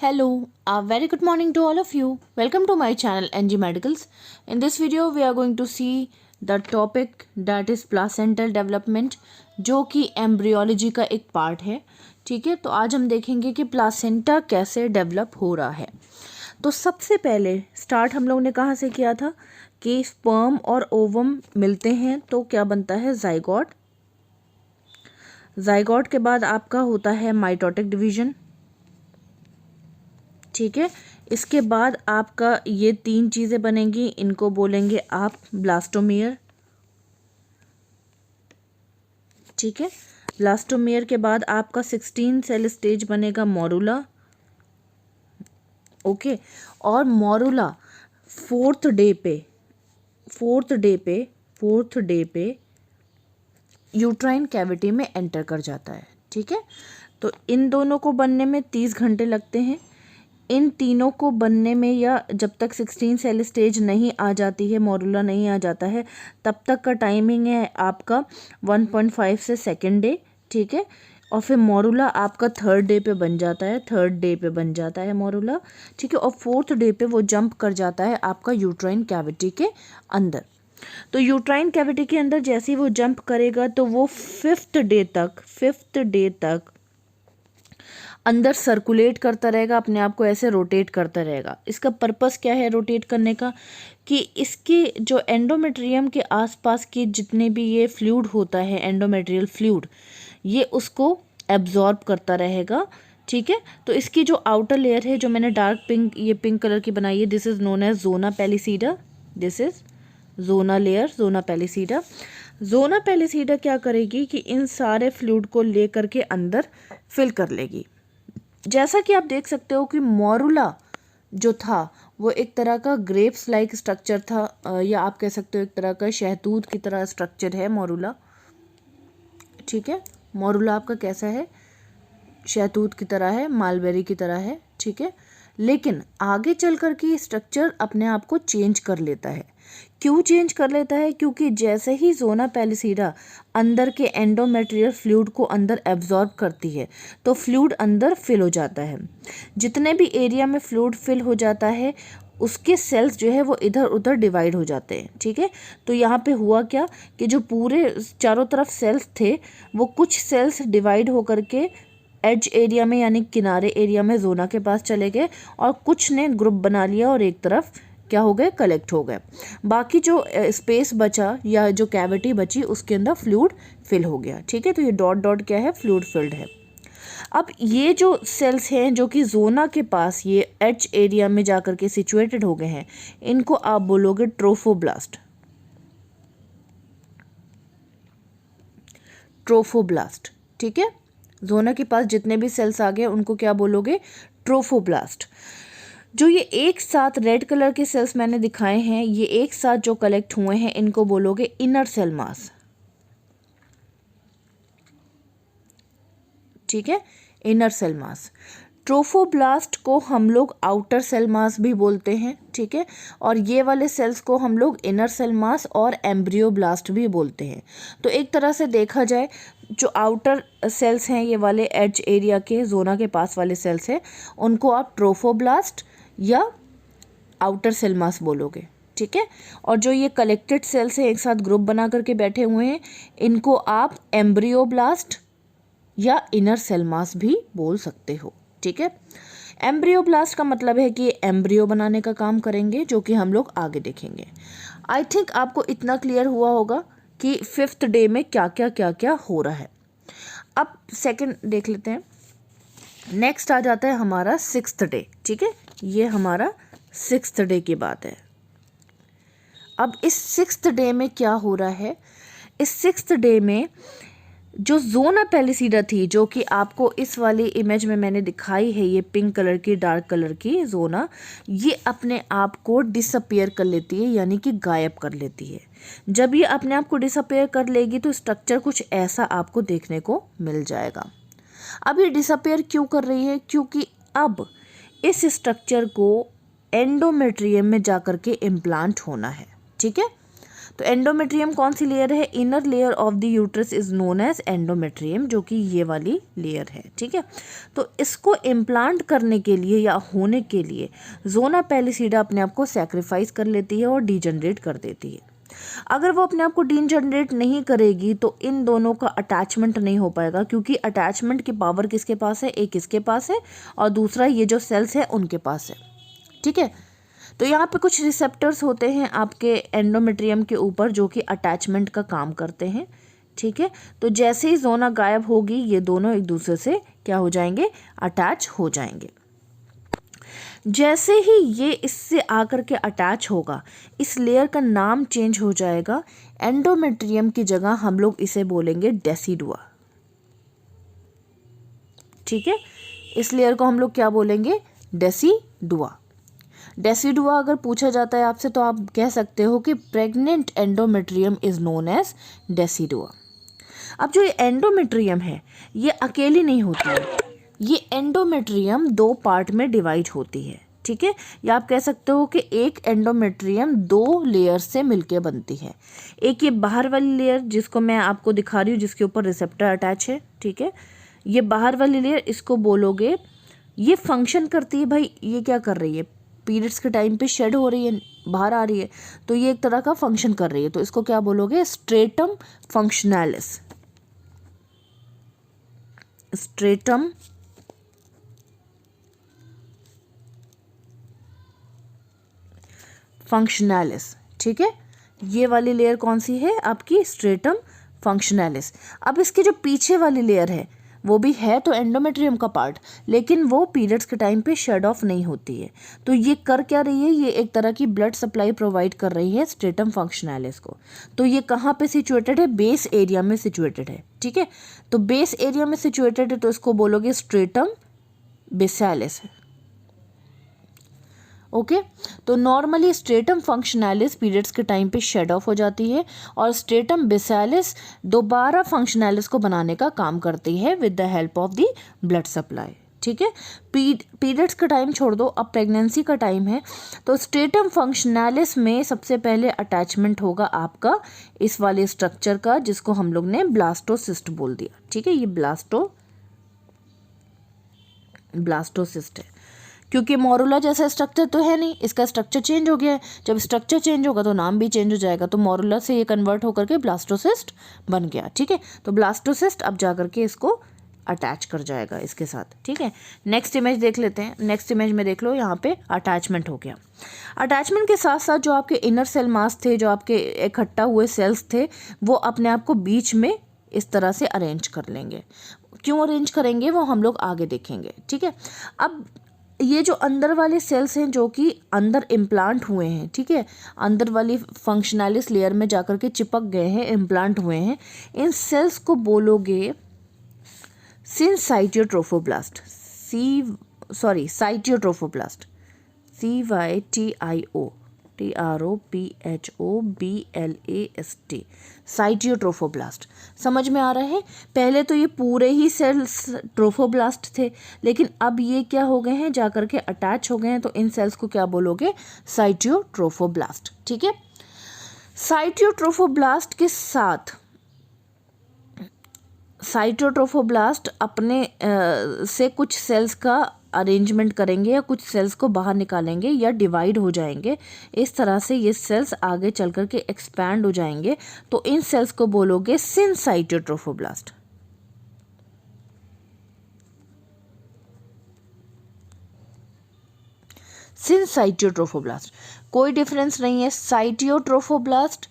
Hello, a very good morning to all of you. Welcome to my channel NG Medicals. In this video, we are going to see the topic that is placental development, जो कि embryology का एक part है. ठीक है, तो आज हम देखेंगे कि प्लासेंटा कैसे डेवलप हो रहा है. तो सबसे पहले स्टार्ट हम लोग ने कहाँ से किया था कि स्पर्म और ओवम मिलते हैं तो क्या बनता है, जाइगोट. जाइगोट के बाद आपका होता है माइटोटिक डिवीजन. ठीक है, इसके बाद आपका ये तीन चीज़ें बनेंगी, इनको बोलेंगे आप ब्लास्टोमियर. ठीक है, ब्लास्टोमियर के बाद आपका 16 सेल स्टेज बनेगा मोरुला. ओके, और मोरुला फोर्थ डे पे यूट्राइन कैविटी में एंटर कर जाता है. ठीक है, तो इन दोनों को बनने में 30 घंटे लगते हैं. इन तीनों को बनने में या जब तक 16 सेल स्टेज नहीं आ जाती है, मोरुला नहीं आ जाता है, तब तक का टाइमिंग है आपका 1.5 से सेकेंड डे. ठीक है, और फिर मोरुला आपका थर्ड डे पे बन जाता है मोरुला. ठीक है, और फोर्थ डे पे वो जंप कर जाता है आपका यूट्राइन कैविटी के अंदर. तो यूट्राइन कैविटी के अंदर जैसे ही वो जंप करेगा तो वो फिफ्थ डे तक अंदर सर्कुलेट करता रहेगा, अपने आप को ऐसे रोटेट करता रहेगा. इसका पर्पस क्या है रोटेट करने का, कि इसके जो एंडोमेट्रियम के आसपास के जितने भी ये फ्लूइड होता है, एंडोमेट्रियल फ्लूइड, ये उसको एब्जॉर्ब करता रहेगा. ठीक है, तो इसकी जो आउटर लेयर है, जो मैंने डार्क पिंक, ये पिंक कलर की बनाई है, this is known as zona pellucida. This is zona layer, zona pellucida. Zona pellucida क्या करेगी कि इन सारे फ्लूइड को ले करके अंदर फिल कर लेगी. जैसा कि आप देख सकते हो कि मोरुला जो था वो एक तरह का ग्रेप्स लाइक स्ट्रक्चर था, या आप कह सकते हो एक तरह का शहतूत की तरह स्ट्रक्चर है मोरुला. ठीक है, मोरुला आपका कैसा है, शहतूत की तरह है, मालबेरी की तरह है. ठीक है, लेकिन आगे चल कर के स्ट्रक्चर अपने आप को चेंज कर लेता है. क्यों चेंज कर लेता है, क्योंकि जैसे ही जोना पेलिसीडा अंदर के एंडोमेट्रियल फ्लूइड को अंदर एब्जॉर्ब करती है तो फ्लूइड अंदर फिल हो जाता है. जितने भी एरिया में फ्लूइड फिल हो जाता है उसके सेल्स जो है वो इधर उधर डिवाइड हो जाते हैं. ठीक है, तो यहाँ पे हुआ क्या कि जो पूरे चारों तरफ सेल्स थे वो कुछ सेल्स डिवाइड होकर के एज एरिया में यानी किनारे एरिया में जोना के पास चले गए, और कुछ ने ग्रुप बना लिया और एक तरफ क्या हो गए, कलेक्ट हो गए. बाकी जो स्पेस बचा या जो कैविटी बची उसके अंदर फ्लूइड फिल हो गया. ठीक है, तो ये डॉट डॉट क्या है, फ्लूइड फिल्ड है. अब ये जो सेल्स हैं जो कि जोना के पास ये एच एरिया में जाकर के सिचुएटेड हो गए हैं, इनको आप बोलोगे ट्रोफोब्लास्ट. ठीक है, जोना के पास जितने भी सेल्स आ गए उनको क्या बोलोगे, ट्रोफोब्लास्ट. जो ये एक साथ रेड कलर के सेल्स मैंने दिखाए हैं, ये एक साथ जो कलेक्ट हुए हैं, इनको बोलोगे इनर सेल मास. ठीक है, इनर सेल मास. ट्रोफोब्लास्ट को हम लोग आउटर सेल मास भी बोलते हैं. ठीक है, और ये वाले सेल्स को हम लोग इनर सेल मास और एम्ब्रियोब्लास्ट भी बोलते हैं. तो एक तरह से देखा जाए जो आउटर सेल्स हैं, ये वाले एज एरिया के जोना के पास वाले सेल्स हैं, उनको आप ट्रोफोब्लास्ट या आउटर सेल मास बोलोगे. ठीक है, और जो ये कलेक्टेड सेल्स हैं एक साथ ग्रुप बना करके बैठे हुए हैं, इनको आप एम्ब्रियोब्लास्ट या इनर सेल मास भी बोल सकते हो. ठीक है, एम्ब्रियोब्लास्ट का मतलब है कि एम्ब्रियो बनाने का काम करेंगे, जो कि हम लोग आगे देखेंगे. आई थिंक आपको इतना क्लियर हुआ होगा कि फिफ्थ डे में क्या क्या हो रहा है. अब सेकंड देख लेते हैं. नेक्स्ट आ जाता है हमारा सिक्स्थ डे. ठीक है, ये हमारा सिक्स्थ डे की बात है. अब इस सिक्स्थ डे में क्या हो रहा है, इस सिक्स्थ डे में जो जोना पेलिसीडा थी, जो कि आपको इस वाली इमेज में मैंने दिखाई है, ये पिंक कलर की, डार्क कलर की जोना, ये अपने आप को डिसअपियर कर लेती है, यानी कि गायब कर लेती है. जब ये अपने आप को डिसअपियर कर लेगी तो स्ट्रक्चर कुछ ऐसा आपको देखने को मिल जाएगा. अब ये डिसअपियर क्यों कर रही है, क्योंकि अब इस स्ट्रक्चर को एंडोमेट्रियम में जाकर के इम्प्लांट होना है. ठीक है, तो एंडोमेट्रियम कौन सी लेयर है? Inner layer of the uterus is known as endometrium, जो कि ये वाली लेयर है, ठीक है। तो इसको इम्प्लांट करने के लिए या होने के लिए जोना पेलिसिडा अपने आप को सैक्रिफाइस कर लेती है और डीजनरेट कर देती है। अगर वो अपने आप को डीजनरेट नहीं करेगी तो इन दोनों का अटैचमेंट नहीं हो पाएगा, क्योंकि अटैचमेंट की पावर किसके पास है? एक इसके पास है और दूसरा ये जो सेल्स है उनके पास है, ठीक है। तो यहाँ पे कुछ रिसेप्टर्स होते हैं आपके एंडोमेट्रियम के ऊपर जो कि अटैचमेंट का काम करते हैं, ठीक है। तो जैसे ही जोना गायब होगी ये दोनों एक दूसरे से क्या हो जाएंगे? अटैच हो जाएंगे। जैसे ही ये इससे आकर के अटैच होगा इस लेयर का नाम चेंज हो जाएगा। एंडोमेट्रियम की जगह हम लोग इसे बोलेंगे डेसिडुआ, ठीक है। इस लेयर को हम लोग क्या बोलेंगे? डेसिडुआ। डेसिडुआ अगर पूछा जाता है आपसे तो आप कह सकते हो कि pregnant endometrium is known as decidua. अब जो ये एंडोमेट्रियम है ये अकेली नहीं होती है, ये एंडोमेट्रियम दो पार्ट में डिवाइड होती है, ठीक है। या आप कह सकते हो कि एक एंडोमेट्रियम दो लेयर से मिलके बनती है। एक ये बाहर वाली लेयर जिसको मैं आपको दिखा रही हूँ जिसके ऊपर रिसेप्टर अटैच है, ठीक है। ये बाहर वाली लेयर इसको बोलोगे, ये फंक्शन करती है भाई, ये क्या कर रही है? पीरियड्स के टाइम पे शेड हो रही है, बाहर आ रही है, तो ये एक तरह का फंक्शन कर रही है, तो इसको क्या बोलोगे? स्ट्रेटम फंक्शनैलिस। स्ट्रेटम फंक्शनैलिस, ठीक है। ये वाली लेयर कौन सी है? आपकी स्ट्रेटम फंक्शनैलिस। अब इसके जो पीछे वाली लेयर है वो भी है तो एंडोमेट्रियम का पार्ट, लेकिन वो पीरियड्स के टाइम पे शेड ऑफ नहीं होती है। तो ये कर क्या रही है? ये एक तरह की ब्लड सप्लाई प्रोवाइड कर रही है स्ट्रेटम फंक्शनैलिस को। तो ये कहाँ पे सिचुएटेड है? बेस एरिया में सिचुएटेड है, ठीक है। तो बेस एरिया में सिचुएटेड है तो इसको बोलोगे स्ट्रेटम बेसालिस, ओके। तो नॉर्मली स्ट्रेटम फंक्शनैलिस पीरियड्स के टाइम पे शेड ऑफ हो जाती है और स्ट्रेटम बेसालिस दोबारा फंक्शनैलिस को बनाने का काम करती है with the help of the blood supply, ठीक है। पीरियड्स का टाइम छोड़ दो, अब प्रेगनेंसी का टाइम है। तो स्ट्रेटम फंक्शनैलिस में सबसे पहले अटैचमेंट होगा आपका इस वाले स्ट्रक्चर का जिसको हम लोग ने ब्लास्टोसिस्ट बोल दिया, ठीक है। ये ब्लास्टोसिस्ट है, क्योंकि मोरुला जैसा स्ट्रक्चर तो है नहीं, इसका स्ट्रक्चर चेंज हो गया है। जब स्ट्रक्चर चेंज होगा तो नाम भी चेंज हो जाएगा, तो मोरुला से ये कन्वर्ट होकर के ब्लास्टोसिस्ट बन गया, ठीक है। तो ब्लास्टोसिस्ट अब जा करके इसको अटैच कर जाएगा इसके साथ, ठीक है। नेक्स्ट इमेज देख लेते हैं। नेक्स्ट इमेज में देख लो, यहाँ पे अटैचमेंट हो गया। अटैचमेंट के साथ साथ जो आपके इनर सेल मास थे, जो आपके इकट्ठा हुए सेल्स थे, वो अपने आप को बीच में इस तरह से अरेंज कर लेंगे। क्यों अरेंज करेंगे वो हम लोग आगे देखेंगे, ठीक है। अब ये जो अंदर वाले सेल्स हैं जो कि अंदर इम्प्लांट हुए हैं, ठीक है, अंदर वाली फंक्शनैलिस लेयर में जाकर के चिपक गए हैं, इम्प्लांट हुए हैं, इन सेल्स को बोलोगे सिनसाइटियोट्रोफोब्लास्ट। साइटियोट्रोफोब्लास्ट, CYTIOTROPHOBLAST, साइटियोट्रोफोब्लास्ट। समझ में आ रहा है? पहले तो ये पूरे ही सेल्स ट्रोफोब्लास्ट थे, लेकिन अब ये क्या हो गए हैं? जाकर के अटैच हो गए हैं, तो इन सेल्स को क्या बोलोगे? साइटियोट्रोफोब्लास्ट, ठीक है। साइटियोट्रोफोब्लास्ट के साथ साइटोट्रोफोब्लास्ट अपने से कुछ सेल्स का अरेंजमेंट करेंगे या कुछ सेल्स को बाहर निकालेंगे या डिवाइड हो जाएंगे। इस तरह से ये सेल्स आगे चल कर के एक्सपैंड हो जाएंगे, तो इन सेल्स को बोलोगे सिनसाइटियोट्रोफोब्लास्ट। सिनसाइटियोट्रोफोब्लास्ट, कोई डिफरेंस नहीं है साइटियोट्रोफोब्लास्ट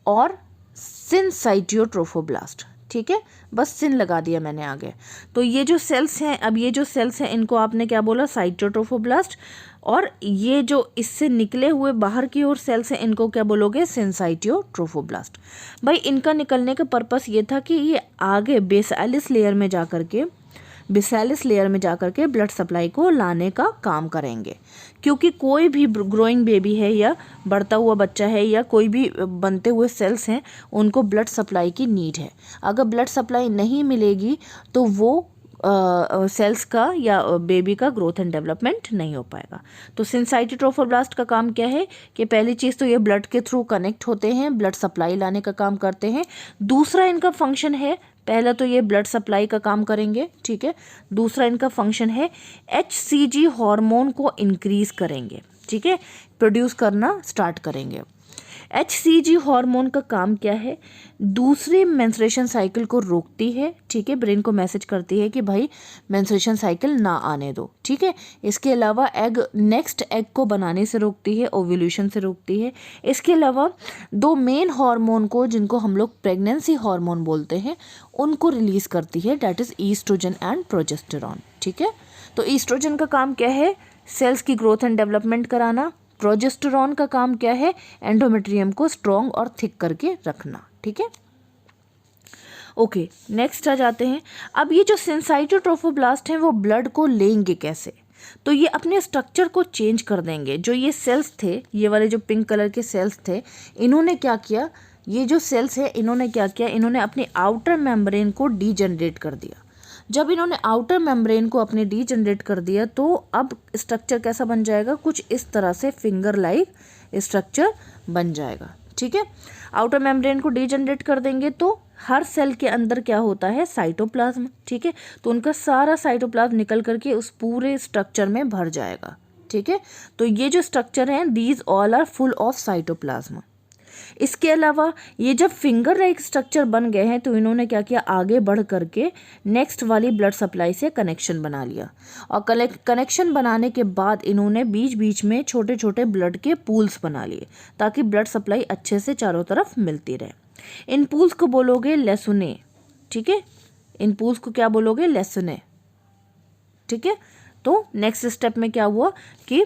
और सिनसाइटियोट्रोफोब्लास्ट, ठीक है। बस सिन लगा दिया मैंने आगे। तो ये जो सेल्स हैं, अब ये जो सेल्स हैं इनको आपने क्या बोला? साइटोट्रोफोब्लास्ट। और ये जो इससे निकले हुए बाहर की ओर सेल्स हैं इनको क्या बोलोगे? सिनसाइटियोट्रोफोब्लास्ट। भाई इनका निकलने का पर्पस ये था कि ये आगे बेसालिस लेयर में जाकर के ब्लड सप्लाई को लाने का काम करेंगे, क्योंकि कोई भी ग्रोइंग बेबी है या बढ़ता हुआ बच्चा है या कोई भी बनते हुए सेल्स हैं, उनको ब्लड सप्लाई की नीड है। अगर ब्लड सप्लाई नहीं मिलेगी तो वो सेल्स का या बेबी का ग्रोथ एंड डेवलपमेंट नहीं हो पाएगा। तो सिंसाइटिड ट्रोफोब्लास्ट का काम क्या है कि पहली चीज़ तो ये ब्लड के थ्रू कनेक्ट होते हैं, ब्लड सप्लाई लाने का काम करते हैं। दूसरा इनका फंक्शन है, पहला तो ये ब्लड सप्लाई का काम करेंगे, ठीक है। दूसरा इनका फंक्शन है HCG हार्मोन को इंक्रीज करेंगे, ठीक है, प्रोड्यूस करना स्टार्ट करेंगे। HCG हार्मोन का काम क्या है, दूसरे मेंस्ट्रुएशन साइकिल को रोकती है, ठीक है, ब्रेन को मैसेज करती है कि भाई मेंस्ट्रुएशन साइकिल ना आने दो, ठीक है। इसके अलावा एग नेक्स्ट एग को बनाने से रोकती है, ओव्यूलेशन से रोकती है। इसके अलावा दो मेन हार्मोन को, जिनको हम लोग प्रेगनेंसी हार्मोन बोलते हैं, उनको रिलीज करती है, that is oestrogen and progesterone, ठीक है। तो ईस्ट्रोजन का काम क्या है, सेल्स की ग्रोथ एंड डेवलपमेंट कराना। प्रोजेस्टेरॉन का काम क्या है, एंडोमेट्रियम को स्ट्रॉन्ग और थिक करके रखना, ठीक है। ओके, नेक्स्ट आ जाते हैं। अब ये जो सिंसाइटिड ट्रोफोब्लास्ट हैं वो ब्लड को लेंगे कैसे, तो ये अपने स्ट्रक्चर को चेंज कर देंगे। जो ये सेल्स थे, ये वाले जो पिंक कलर के सेल्स थे, इन्होंने क्या किया, ये जो सेल्स है इन्होंने क्या किया, इन्होंने अपने आउटर मेम्ब्रेन को डीजनरेट कर दिया। जब इन्होंने आउटर मेम्ब्रेन को अपने डीजनरेट कर दिया तो अब स्ट्रक्चर कैसा बन जाएगा, कुछ इस तरह से फिंगर लाइक स्ट्रक्चर बन जाएगा, ठीक है। आउटर मेम्ब्रेन को डीजनरेट कर देंगे तो हर सेल के अंदर क्या होता है, साइटोप्लाज्म, ठीक है। तो उनका सारा साइटोप्लाज्म निकल करके उस पूरे स्ट्रक्चर में भर जाएगा, ठीक है। तो ये जो स्ट्रक्चर हैं, these all are full of cytoplasm. इसके अलावा ये जब फिंगर लाइक स्ट्रक्चर बन गए हैं तो इन्होंने क्या किया, आगे बढ़ करके नेक्स्ट वाली ब्लड सप्लाई से कनेक्शन बना लिया। और कनेक्शन बनाने के बाद इन्होंने बीच बीच में छोटे छोटे ब्लड के पूल्स बना लिए ताकि ब्लड सप्लाई अच्छे से चारों तरफ मिलती रहे। इन पूल्स को बोलोगे लेसुने, ठीक है। इन पूल्स को क्या बोलोगे, लेसुने, ठीक है। तो नेक्स्ट स्टेप में क्या हुआ कि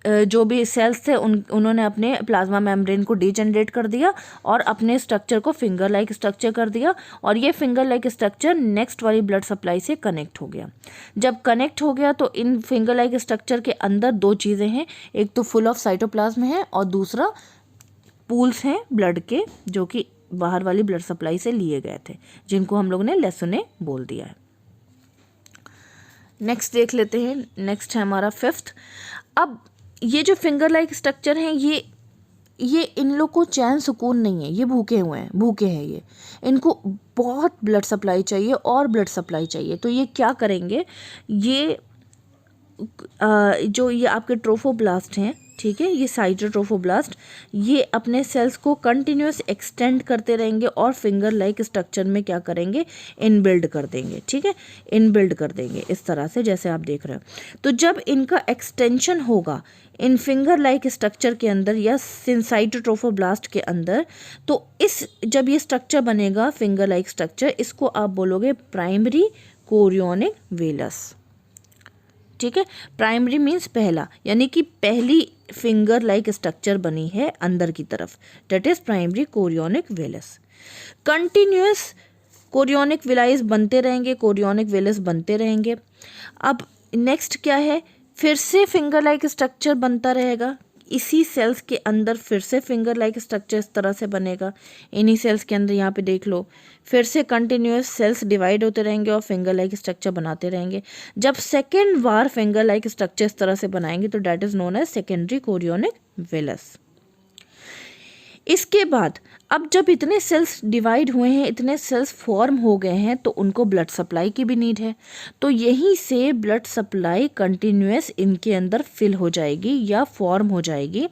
जो भी सेल्स थे उन्होंने अपने प्लाज्मा मेम्ब्रेन को डीजनरेट कर दिया और अपने स्ट्रक्चर को फिंगर लाइक स्ट्रक्चर कर दिया, और ये फिंगर लाइक स्ट्रक्चर नेक्स्ट वाली ब्लड सप्लाई से कनेक्ट हो गया। जब कनेक्ट हो गया तो इन फिंगर लाइक स्ट्रक्चर के अंदर दो चीज़ें हैं, एक तो फुल ऑफ साइटोप्लाज्म है और दूसरा पूल्स हैं ब्लड के, जो कि बाहर वाली ब्लड सप्लाई से लिए गए थे, जिनको हम लोगों ने लेसुने बोल दिया है। नेक्स्ट देख लेते हैं, नेक्स्ट है हमारा फिफ्थ। अब ये जो फिंगर लाइक स्ट्रक्चर हैं, ये इन लोग को चैन सुकून नहीं है, ये भूखे हैं, ये इनको बहुत ब्लड सप्लाई चाहिए और ब्लड सप्लाई चाहिए। तो ये क्या करेंगे, ये जो ये आपके ट्रोफोब्लास्ट हैं, ठीक है, ये साइटोट्रोफोब्लास्ट, ये अपने सेल्स को कंटिन्यूस एक्सटेंड करते रहेंगे और फिंगर लाइक स्ट्रक्चर में क्या करेंगे, इनबिल्ड कर देंगे, ठीक है, इनबिल्ड कर देंगे इस तरह से जैसे आप देख रहे हो। तो जब इनका एक्सटेंशन होगा इन फिंगर लाइक स्ट्रक्चर के अंदर या साइटोट्रोफोब्लास्ट के अंदर, तो जब ये स्ट्रक्चर बनेगा फिंगर लाइक स्ट्रक्चर, इसको आप बोलोगे प्राइमरी कोरियोनिक वेलस, ठीक है। प्राइमरी मीन्स पहला, यानी कि पहली फिंगर लाइक स्ट्रक्चर बनी है अंदर की तरफ, that is primary chorionic villus. Continuous chorionic villi बनते रहेंगे, कोरियोनिक वेलस बनते रहेंगे। अब नेक्स्ट क्या है, फिर से फिंगर लाइक स्ट्रक्चर बनता रहेगा, इसी सेल्स के अंदर फिर से फिंगर लाइक स्ट्रक्चर इस तरह से बनेगा, इन्हीं सेल्स के अंदर, यहाँ पे देख लो, फिर से कंटिन्यूअस सेल्स डिवाइड होते रहेंगे और फिंगर लाइक स्ट्रक्चर बनाते रहेंगे। जब सेकेंड बार फिंगर लाइक स्ट्रक्चर इस तरह से बनाएंगे तो that is known as secondary chorionic villus. इसके बाद अब जब इतने सेल्स डिवाइड हुए हैं, इतने सेल्स फॉर्म हो गए हैं, तो उनको ब्लड सप्लाई की भी नीड है। तो यहीं से ब्लड सप्लाई कंटिन्यूअस इनके अंदर फिल हो जाएगी या फॉर्म हो जाएगी।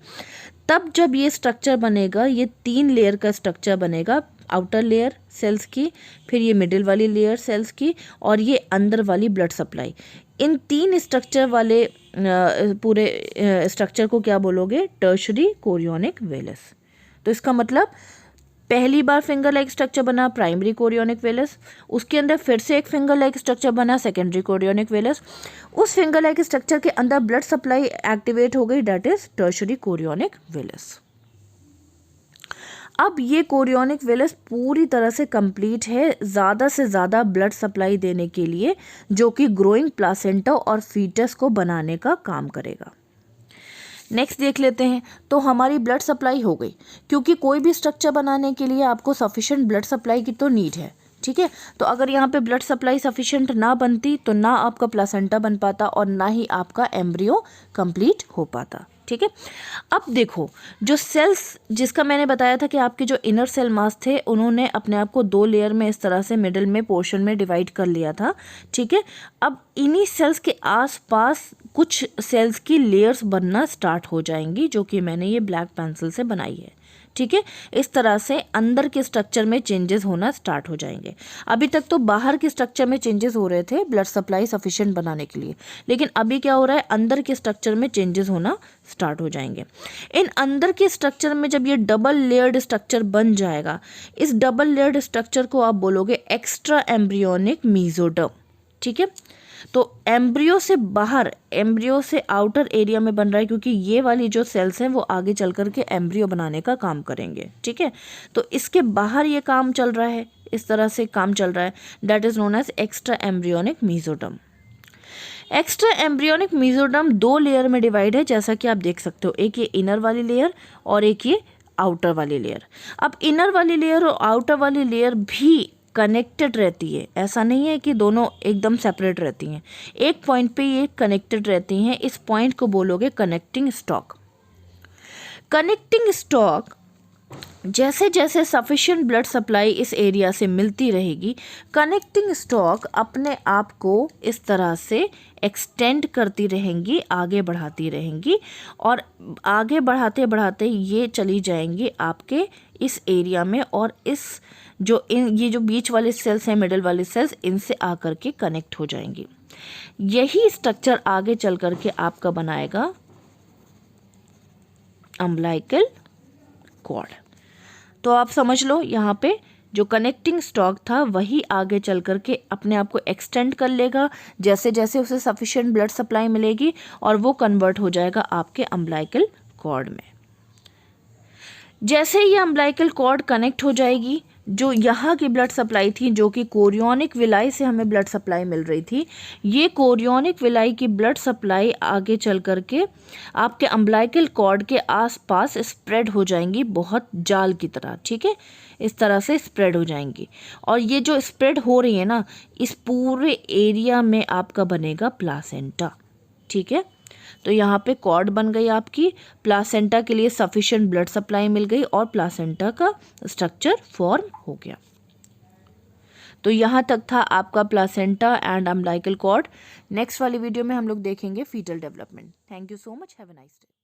तब जब ये स्ट्रक्चर बनेगा, ये 3 लेयर का स्ट्रक्चर बनेगा, आउटर लेयर सेल्स की, फिर ये मिडिल वाली लेयर सेल्स की, और ये अंदर वाली ब्लड सप्लाई। इन 3 स्ट्रक्चर वाले पूरे स्ट्रक्चर को क्या बोलोगे, टर्शरी कोरियोनिक वेलस। तो इसका मतलब पहली बार फिंगर लाइक स्ट्रक्चर बना प्राइमरी कोरियोनिक वेलस, उसके अंदर फिर से एक फिंगर लाइक स्ट्रक्चर बना सेकेंडरी कोरियोनिक वेलस, उस फिंगर लाइक स्ट्रक्चर के अंदर ब्लड सप्लाई एक्टिवेट हो गई, that is tertiary chorionic Wallace. अब ये कोरियोनिक वेलस पूरी तरह से कंप्लीट है ज़्यादा से ज़्यादा ब्लड सप्लाई देने के लिए, जो कि ग्रोइंग प्लासेंटा और फीटस को बनाने का काम करेगा। नेक्स्ट देख लेते हैं। तो हमारी ब्लड सप्लाई हो गई, क्योंकि कोई भी स्ट्रक्चर बनाने के लिए आपको सफिशिएंट ब्लड सप्लाई की तो नीड है, ठीक है। तो अगर यहाँ पे ब्लड सप्लाई सफिशिएंट ना बनती तो ना आपका प्लासेंटा बन पाता और ना ही आपका एम्ब्रियो कंप्लीट हो पाता, ठीक है। अब देखो, जो सेल्स जिसका मैंने बताया था कि आपके जो इनर सेल मास थे उन्होंने अपने आप को 2 लेयर में इस तरह से मिडिल में पोर्शन में डिवाइड कर लिया था, ठीक है। अब इन्हीं सेल्स के आसपास कुछ सेल्स की लेयर्स बनना स्टार्ट हो जाएंगी, जो कि मैंने ये ब्लैक पेंसिल से बनाई है, ठीक है। इस तरह से अंदर के स्ट्रक्चर में चेंजेस होना स्टार्ट हो जाएंगे। अभी तक तो बाहर के स्ट्रक्चर में चेंजेस हो रहे थे ब्लड सप्लाई सफिशिएंट बनाने के लिए, लेकिन अभी क्या हो रहा है, अंदर के स्ट्रक्चर में चेंजेस होना स्टार्ट हो जाएंगे। इन अंदर के स्ट्रक्चर में जब ये डबल लेयर्ड स्ट्रक्चर बन जाएगा, इस डबल लेयर्ड स्ट्रक्चर को आप बोलोगे एक्स्ट्रा एम्ब्रियोनिक मेसोडर्म, ठीक है। तो एम्ब्रियो से बाहर, एम्ब्रियो से आउटर एरिया में बन रहा है, क्योंकि ये वाली जो सेल्स हैं वो आगे चल कर के एम्ब्रियो बनाने का काम करेंगे, ठीक है। तो इसके बाहर ये काम चल रहा है, इस तरह से काम चल रहा है, that is known as extra embryonic mesoderm. Extra embryonic mesoderm 2 layer में डिवाइड है, जैसा कि आप देख सकते हो, एक ये इनर वाली लेयर और एक ये आउटर वाली लेयर। अब इनर वाली लेयर और आउटर वाली लेयर भी कनेक्टेड रहती है, ऐसा नहीं है कि दोनों एकदम सेपरेट रहती हैं, एक पॉइंट पे ये कनेक्टेड रहती हैं। इस पॉइंट को बोलोगे कनेक्टिंग स्टॉक। कनेक्टिंग स्टॉक जैसे जैसे सफिशिएंट ब्लड सप्लाई इस एरिया से मिलती रहेगी, कनेक्टिंग स्टॉक अपने आप को इस तरह से एक्सटेंड करती रहेंगी, आगे बढ़ाती रहेंगी, और आगे बढ़ाते बढ़ाते ये चली जाएंगी आपके इस एरिया में, और इस ये जो बीच वाले सेल्स हैं, मिडिल वाले सेल्स, इनसे आकर के कनेक्ट हो जाएंगी। यही स्ट्रक्चर आगे चल करके आपका बनाएगा अम्बिलिकल कॉर्ड। तो आप समझ लो, यहाँ पे जो कनेक्टिंग स्टॉक था वही आगे चल करके अपने आप को एक्सटेंड कर लेगा जैसे जैसे उसे सफिशिएंट ब्लड सप्लाई मिलेगी, और वो कन्वर्ट हो जाएगा आपके अम्बिलिकल कॉर्ड में। जैसे ये अम्बिलिकल कॉर्ड कनेक्ट हो जाएगी, जो यहाँ की ब्लड सप्लाई थी, जो कि कोरियोनिक विलाई से हमें ब्लड सप्लाई मिल रही थी, ये कोरियोनिक विलाई की ब्लड सप्लाई आगे चल करके आपके अम्बिलिकल कॉर्ड के आसपास स्प्रेड हो जाएंगी, बहुत जाल की तरह, ठीक है। इस तरह से स्प्रेड हो जाएंगी, और ये जो स्प्रेड हो रही है ना, इस पूरे एरिया में आपका बनेगा प्लासेंटा, ठीक है। तो यहाँ पे कॉर्ड बन गई आपकी, प्लासेंटा के लिए सफिशिएंट ब्लड सप्लाई मिल गई और प्लासेंटा का स्ट्रक्चर फॉर्म हो गया। तो यहाँ तक था आपका placenta and umbilical cord. Next वाली वीडियो में हम लोग देखेंगे foetal development. Thank you so much, have a nice day.